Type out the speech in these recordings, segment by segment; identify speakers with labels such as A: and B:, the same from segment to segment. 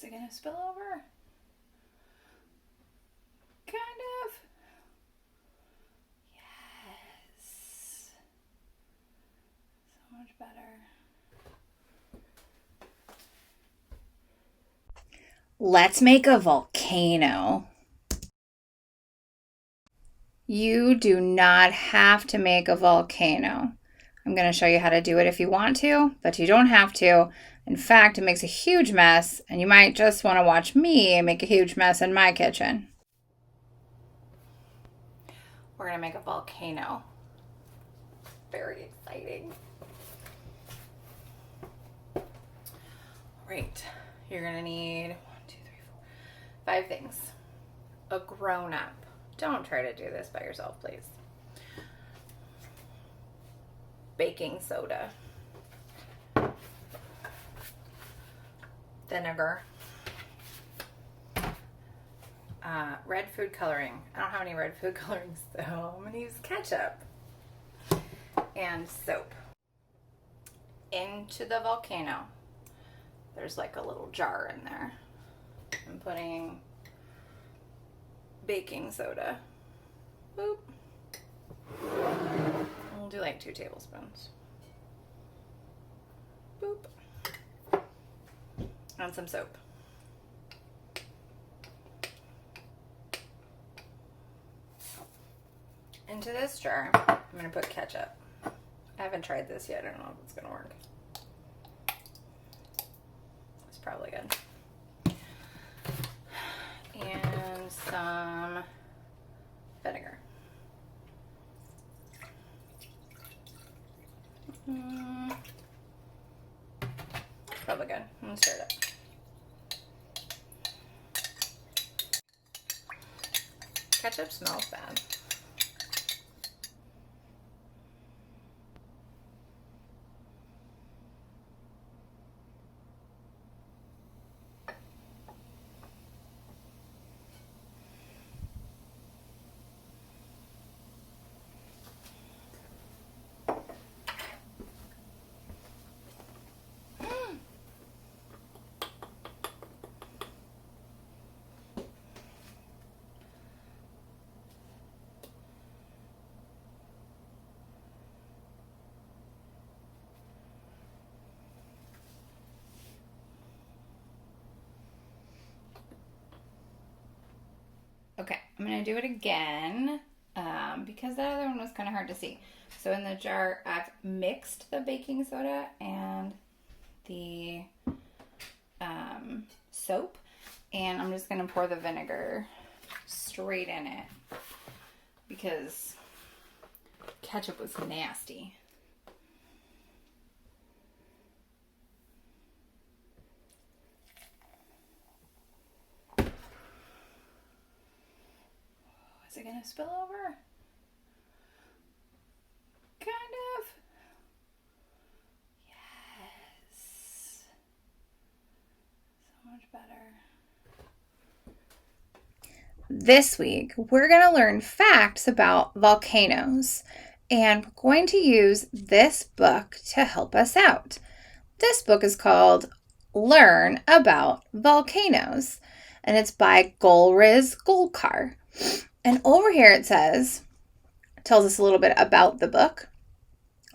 A: it gonna spill over? Kind of. Yes. So much better. Let's make a volcano. You do not have to make a volcano. I'm going to show you how to do it if you want to, but you don't have to. In fact, it makes a huge mess, and you might just want to watch me make a huge mess in my kitchen. We're going to make a volcano. Very exciting. All right, you're going to need 5 things. A grown-up. Don't try to do this by yourself, please. Baking soda. Vinegar. Red food coloring. I don't have any red food coloring, so I'm gonna use ketchup. And soap. Into the volcano. There's like a little jar in there. I'm putting baking soda. Boop. We'll do like 2 tablespoons. Boop. And some soap. Into this jar, I'm going to put ketchup. I haven't tried this yet. I don't know if it's going to work. It's probably good. And some vinegar. Probably good. I'm going to stir it up. Ketchup smells bad. Okay, I'm going to do it again because that other one was kind of hard to see. So in the jar, I've mixed the baking soda and the soap, and I'm just going to pour the vinegar straight in it because ketchup was nasty. Is it gonna spill over? Kind of. Yes. So much better. This week, we're going to learn facts about volcanoes, and we're going to use this book to help us out. This book is called Learn About Volcanoes, and it's by Golriz Golkar. And over here it tells us a little bit about the book.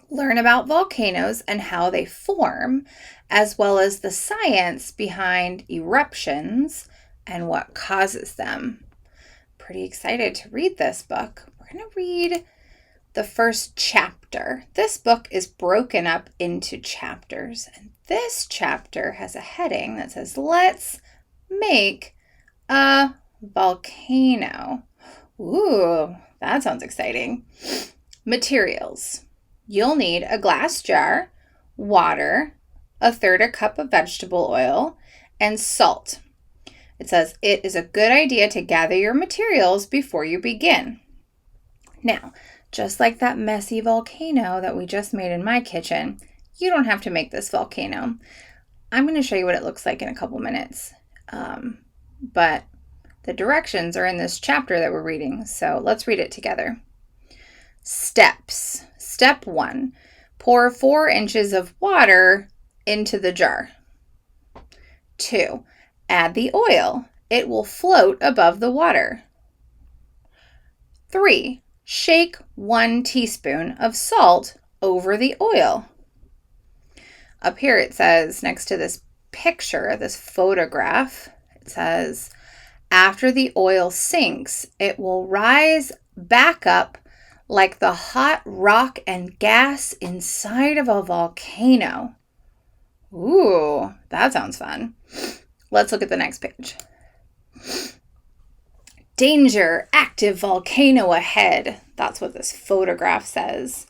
A: Learn about volcanoes and how they form, as well as the science behind eruptions and what causes them. Pretty excited to read this book. We're going to read the first chapter. This book is broken up into chapters, and this chapter has a heading that says, Let's Make a Volcano. Ooh, that sounds exciting. Materials. You'll need a glass jar, water, 1/3 cup of vegetable oil, and salt. It says it is a good idea to gather your materials before you begin. Now, just like that messy volcano that we just made in my kitchen, you don't have to make this volcano. I'm going to show you what it looks like in a couple minutes. But the directions are in this chapter that we're reading, so let's read it together. Steps. Step 1. Pour 4 inches of water into the jar. 2. Add the oil. It will float above the water. 3. Shake 1 teaspoon of salt over the oil. Up here it says, next to this picture, this photograph, it says, after the oil sinks, it will rise back up like the hot rock and gas inside of a volcano. Ooh, that sounds fun. Let's look at the next page. Danger, active volcano ahead. That's what this photograph says.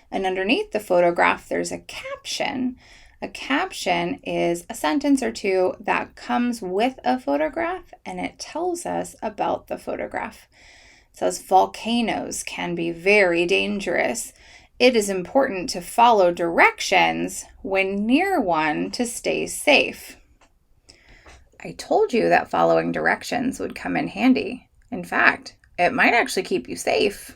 A: And underneath the photograph, there's a caption. A caption is a sentence or two that comes with a photograph, and it tells us about the photograph. It says, volcanoes can be very dangerous. It is important to follow directions when near one to stay safe. I told you that following directions would come in handy. In fact, it might actually keep you safe.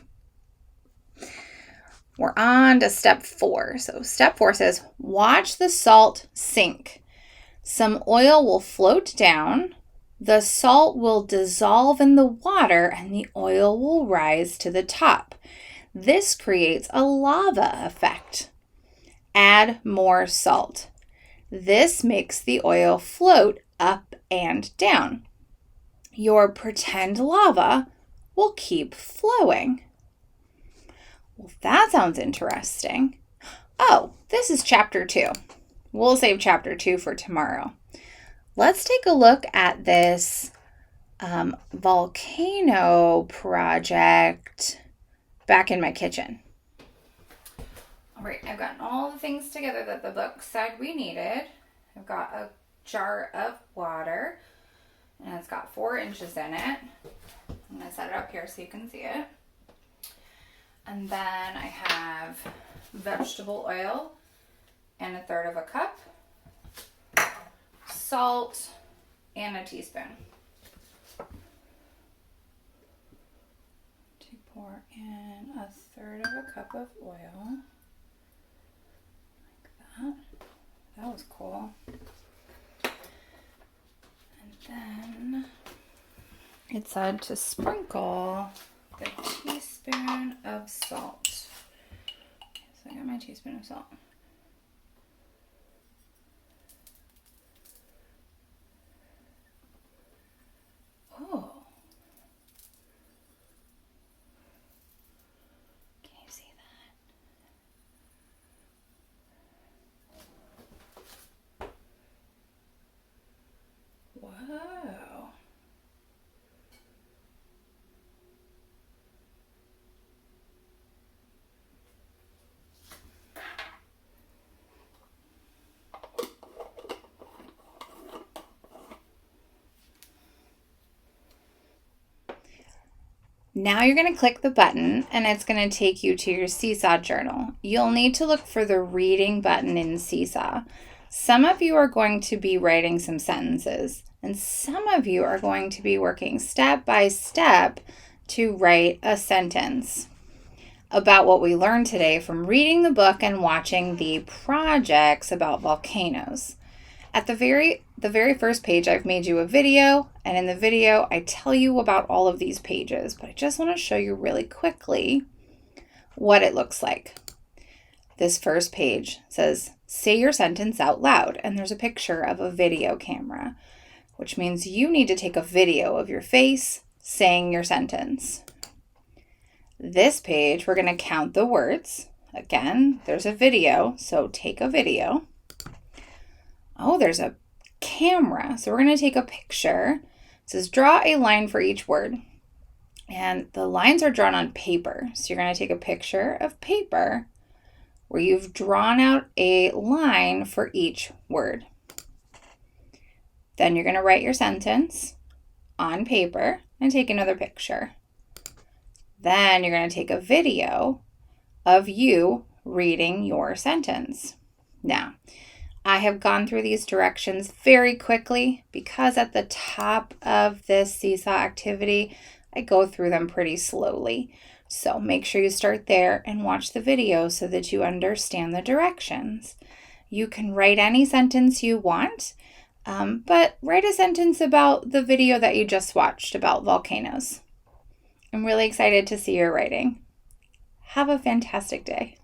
A: We're on to step 4. So step 4 says, watch the salt sink. Some oil will float down. The salt will dissolve in the water and the oil will rise to the top. This creates a lava effect. Add more salt. This makes the oil float up and down. Your pretend lava will keep flowing. Well, that sounds interesting. Oh, this is chapter 2. We'll save chapter 2 for tomorrow. Let's take a look at this volcano project back in my kitchen. All right, I've gotten all the things together that the book said we needed. I've got a jar of water, and it's got 4 inches in it. I'm going to set it up here so you can see it. And then I have vegetable oil and 1/3 cup, salt, and a teaspoon. To pour in 1/3 cup of oil, like that. That was cool. And then it said to sprinkle the teaspoon of salt. So I got my teaspoon of salt. Oh. Can you see that? Whoa. Now you're going to click the button and it's going to take you to your Seesaw journal. You'll need to look for the reading button in Seesaw. Some of you are going to be writing some sentences and some of you are going to be working step by step to write a sentence about what we learned today from reading the book and watching the projects about volcanoes. At the very first page, I've made you a video, and in the video, I tell you about all of these pages, but I just want to show you really quickly what it looks like. This first page says, say your sentence out loud, and there's a picture of a video camera, which means you need to take a video of your face saying your sentence. This page, we're going to count the words. Again, there's a video, so take a video. Oh, there's a camera. So we're going to take a picture. It says draw a line for each word. And the lines are drawn on paper. So you're going to take a picture of paper where you've drawn out a line for each word. Then you're going to write your sentence on paper and take another picture. Then you're going to take a video of you reading your sentence. Now, I have gone through these directions very quickly because at the top of this Seesaw activity, I go through them pretty slowly. So make sure you start there and watch the video so that you understand the directions. You can write any sentence you want. But write a sentence about the video that you just watched about volcanoes. I'm really excited to see your writing. Have a fantastic day.